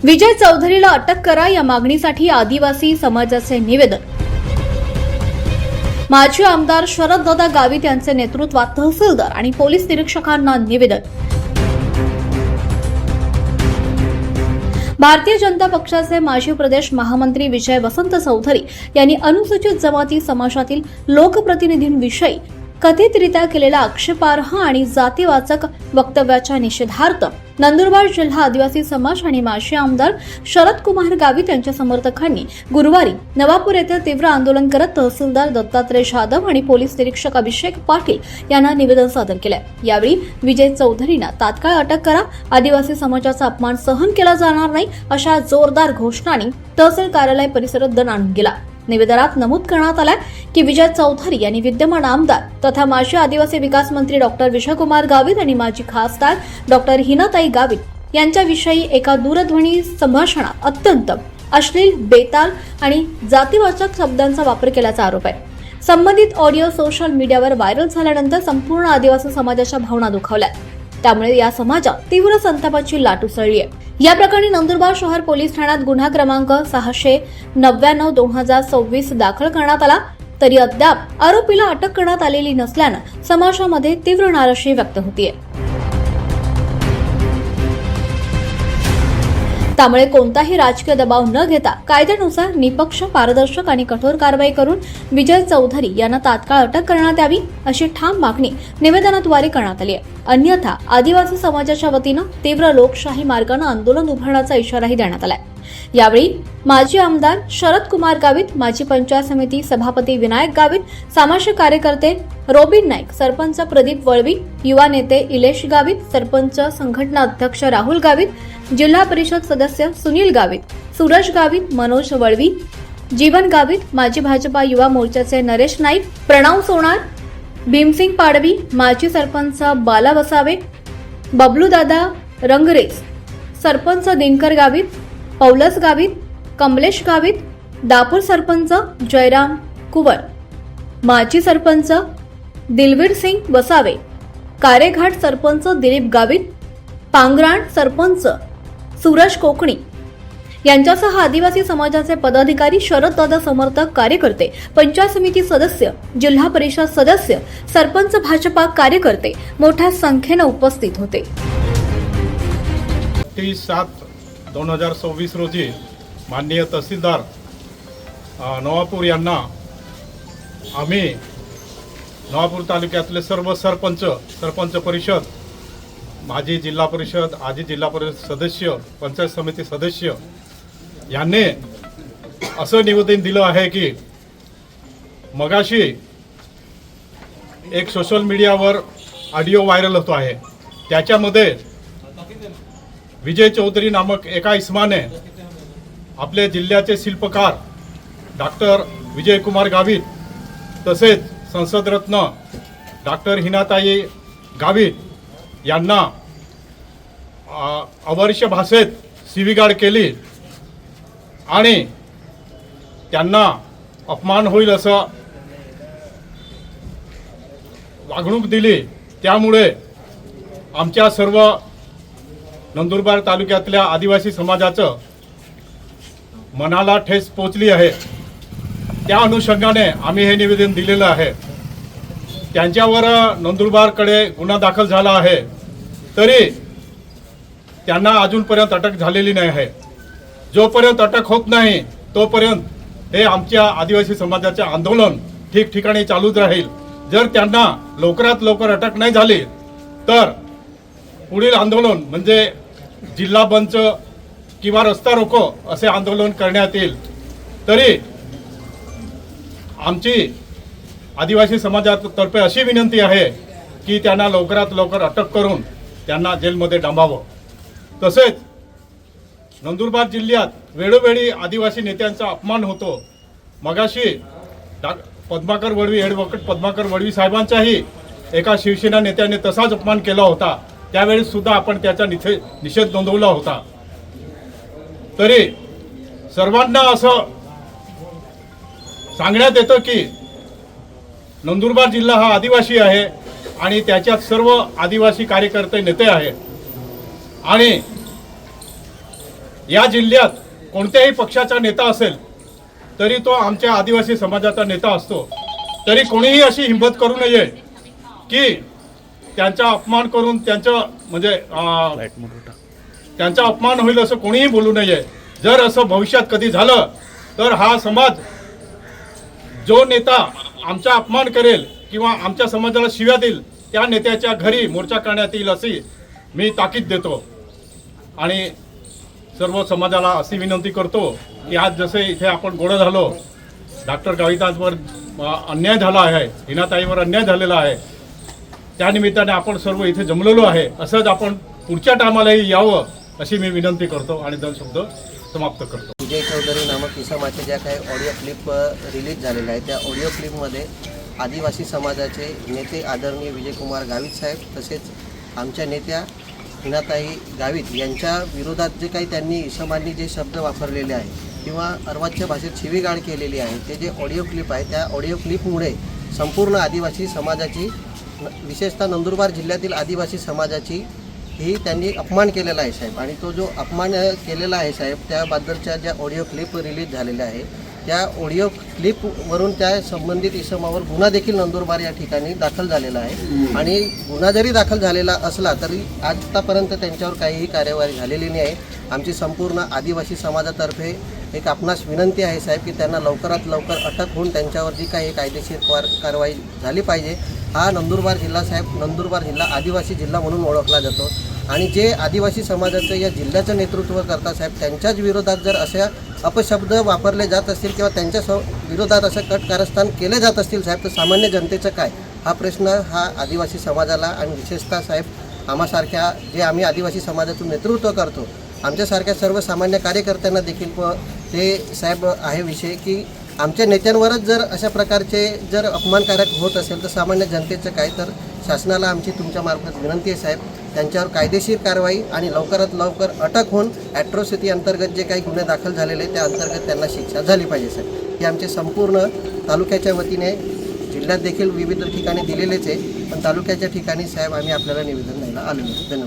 विजय चौधरीला अटक करा या मागणीसाठी आदिवासी समाजाचे निवेदन। माजी आमदार शरददादा गावित यांचे नेतृत्वात तहसीलदार आणि पोलीस निरीक्षकांना निवेदन। भारतीय जनता पक्षाचे माजी प्रदेश महामंत्री विजय वसंत चौधरी यांनी अनुसूचित जमाती समाजातील लोकप्रतिनिधींविषयी कथितरित्या केलेल्या आक्षेपार्ह आणि जातीवाचक वक्तव्याच्या निषेधार्थ नंदुरबार जिल्हा आदिवासी समाज आणि माजी आमदार शरदकुमार गावित यांच्या समर्थकांनी गुरुवारी नवापूर येथे तीव्र आंदोलन करत तहसीलदार दत्तात्रय जाधव आणि पोलीस निरीक्षक अभिषेक पाटील यांना निवेदन सादर केले। यावेळी विजय चौधरींना तात्काळ अटक करा, आदिवासी समाजाचा अपमान सहन केला जाणार नाही अशा जोरदार घोषणांनी तहसील कार्यालय परिसरात दण आणून गेला। निवेदनात नमूद करण्यात आले की विजय चौधरी यांनी विद्यमान आमदार तथा माजी आदिवासी विकास मंत्री डॉक्टर विजयकुमार गावित आणि माजी खासदार डॉक्टर हिनाताई गावित यांच्याविषयी एका दूरध्वनी संभाषणात अत्यंत अश्लील, बेताल आणि जातीवाचक शब्दांचा वापर केल्याचा आरोप आहे। संबंधित ऑडिओ सोशल मीडियावर व्हायरल झाल्यानंतर संपूर्ण आदिवासी समाजाच्या भावना दुखावल्या, त्यामुळे या समाजात तीव्र संतापाची लाट उसळली आहे। या प्रकरणी नंदुरबार शहर पोलीस ठाण्यात गुन्हा क्रमांक 699/2026 दाखल करण्यात आला, तरी अद्याप आरोपीला अटक करण्यात आलेली नसल्यानं समाजामध्ये तीव्र नाराजी व्यक्त होतीये। त्यामुळे कोणताही राजकीय दबाव न घेता कायद्यानुसार निपक्ष, पारदर्शक आणि कठोर कारवाई करून विजय चौधरी यांना तात्काळ अटक करण्यात यावी अशी ठाम मागणी निवेदनाद्वारे करण्यात आली आहे। अन्यथा आदिवासी समाजाच्या वतीनं तीव्र लोकशाही मार्गाने आंदोलन उभारण्याचा इशाराही देण्यात आलाय। यावेळी माजी आमदार शरदकुमार गावित, माजी पंचायत समिती सभापती विनायक गावित, सामाजिक कार्यकर्ते रोबिन नाईक, सरपंच प्रदीप वळवी, युवा नेते इलेश गावित, सरपंच संघटना अध्यक्ष राहुल गावित, जिल्हा परिषद सदस्य सुनील गावित, सूरज गावित, मनोज वळवी, जीवन गावित, माजी भाजपा युवा मोर्चाचे नरेश नाईक, प्रणव सोनार, भीमसिंग पाडवी, माजी सरपंच बाला वसावे, बबलू दादा रंगरेज, सरपंच दिनकर गावित, पौलस गावित, कमलेश गावित, दापूर सरपंच जयराम कुवर, माजी सरपंच दिलवीर सिंग वसावे, कारेघाट सरपंच दिलीप गावित, पांगराण सरपंच सूरज कोकणी यांच्यासह आदिवासी समाजाचे पदाधिकारी, शरददादा समर्थक, कार्यकर्ते, पंचायत समिती सदस्य, जिल्हा परिषद सदस्य, सरपंच, भाजपा कार्यकर्ते मोठ्या संख्येने उपस्थित होते। 30/7/2026 रोजी माननीय तहसीलदार नवापूर यांना आम्ही नवापूर तालुक्यातले सर्व सरपंच परिषद, माजी जिल्हा परिषद, आजी जिल्हा परिषद सदस्य, पंचायत समिती सदस्य यांनी असं निवेदन दिलं आहे की मगाशी एक सोशल मीडियावर ऑडिओ व्हायरल होतो आहे, त्याच्यामध्ये विजय चौधरी नामक एका इसमाने आपल्या जिल्ह्याचे शिल्पकार डॉक्टर विजयकुमार गावित तसेच संसदरत्न डॉक्टर हिनाताई गावित यांना अवर्ष्य भाषेत शिवीगाळ केली आणि त्यांना अपमान होईल असं वागणूक दिली। त्यामुळे आमच्या सर्व नंदुरबार तालुक्यातल्या आदिवासी समाजाचं मनाला ठेच पोचली आहे। त्या अनुषंगाने आम्ही हे निवेदन दिलेलं आहे। त्यांच्यावर नंदुरबारकडे गुन्हा दाखल झाला आहे, तरी त्यांना अजूनपर्यंत अटक झालेली नाही आहे। जोपर्यंत अटक होत नाही तोपर्यंत हे आमच्या आदिवासी समाजाचे आंदोलन ठिकठिकाणी चालूच राहील। जर त्यांना लवकरात लवकर अटक नाही झाली तर पुढील आंदोलन म्हणजे जिल्हा बंद किंवा रस्ता रोको असे आंदोलन करण्यात येईल। तरी आमची आदिवासी समाजातर्फे अशी विनंती आहे की त्यांना लवकरात लवकर अटक करून त्यांना जेलमध्ये डांबावं। तसेच नंदुरबार जिल्ह्यात वेळोवेळी आदिवासी नेत्यांचा अपमान होतो। मगाशी पद्माकर वळवी, ॲडव्होकेट पद्माकर वळवी साहेबांचाही एका शिवसेना नेत्याने तसाच अपमान केला होता, त्यावेळेस सुद्धा आपण त्याचा निषेध नोंदवला होता। तरी सर्वांना असं सांगण्यात येतं की नंदुरबार जिल्हा हा आदिवासी आहे आणि त्याच्यात सर्व आदिवासी कार्यकर्ते नेते आहेत आणि या जिल्ह्यात कोणत्याही पक्षाचा नेता असेल तरी तो आमच्या आदिवासी समाजाचा नेता असतो, तरी कोणीही अशी हिंमत करू नये की त्यांचा अपमान करून त्यांचा अपमान होईल असं कोणीही बोलू नये. जर असं भविष्यात कधी झालं तर हा समाज जो नेता आमचा अपमान करेल किंवा आमच्या समाजाला शिव्या देईल त्या नेत्याच्या घरी मोर्चा करण्यात येईल अशी मी ताकीद देतो. आणि सर्व समाजाला अशी विनंती करतो की आज जसे इथे आपण गोळा झालो, डॉक्टर गावितांवर अन्याय झाला आहे, हिनाताईवर अन्याय झालेला आहे, त्यानिमित्ताने आपण सर्व इथे जमलेलो आहे. असंच आपण पुढच्या टायमालाही यावं अशी मी विनंती करतो आणि दोन शब्द समाप्त करतो. विजय चौधरी नामक इसमाचे ज्या काही ऑडिओ क्लिप रिलीज झालेल्या आहेत त्या ऑडिओ क्लिपमध्ये आदिवासी समाजाचे नेते आदरणीय विजयकुमार गावित साहेब तसेच आमच्या नेत्या हिनाताई गावित यांच्या विरोधात जे काही त्यांनी इसमांनी जे शब्द वापरलेले आहेत किंवा अर्वाच्य भाषेत शिवीगाळ केलेली आहे ते जे ऑडिओ क्लिप आहे त्या ऑडिओ क्लिपमुळे संपूर्ण आदिवासी समाजाची विशेषतः नंदुरबार जिल्ह्यातील आदिवासी समाजाची ही त्यांनी अपमान केलेला आहे साहेब. आणि तो जो अपमान केलेला आहे साहेब त्याबद्दलच्या ज्या ऑडिओ क्लिप रिलीज झालेल्या आहे त्या ऑडिओ क्लिपवरून त्या संबंधित इसमावर गुन्हा देखील नंदुरबार या ठिकाणी दाखल झालेला आहे. आणि गुन्हा जरी दाखल झालेला असला तरी आतापर्यंत त्यांच्यावर काहीही कार्यवाही झालेली नाही आहे. आमची संपूर्ण आदिवासी समाजातर्फे एक आपणास विनंती आहे साहेब की त्यांना लवकरात लवकर अटक होऊन त्यांच्यावर जी काही कायदेशीर कारवाई झाली पाहिजे. हा नंदुरबार जिल्हा साहेब नंदुरबार जिल्हा आदिवासी जिल्हा म्हणून ओळखला जातो आणि जे आदिवासी समाजाचं या जिल्ह्याचं नेतृत्व करतात साहेब त्यांच्याच विरोधात जर अशा अपशब्द वापरले जात असतील किंवा त्यांच्या विरोधात असं कटकारस्थान केले जात असतील साहेब तर सामान्य जनतेचं काय हा प्रश्न हा आदिवासी समाजाला आणि विशेषतः साहेब आम्हासारख्या जे आम्ही आदिवासी समाजातून नेतृत्व करतो आमच्यासारख्या सर्वसामान्य कार्यकर्त्यांना देखील ते साहेब आहे विषय की आमच्या नेत्यांवरच जर अशा प्रकारचे जर अपमानकारक होत असेल तर सामान्य जनतेचं काय. तर शासनाला आमची तुमच्यामार्फत विनंती आहे साहेब त्यांच्यावर कायदेशीर कारवाई आणि लवकरात लवकर अटक होऊन ॲट्रॉसिटी अंतर्गत जे काही गुन्हे दाखल झालेले त्या अंतर्गत त्यांना शिक्षा झाली पाहिजे साहेब. हे आमचे संपूर्ण तालुक्याच्या वतीने जिल्ह्यात देखील विविध ठिकाणी दिलेलेच आहे पण तालुक्याच्या ठिकाणी साहेब आम्ही आपल्याला निवेदन द्यायला आलेलो. धन्यवाद.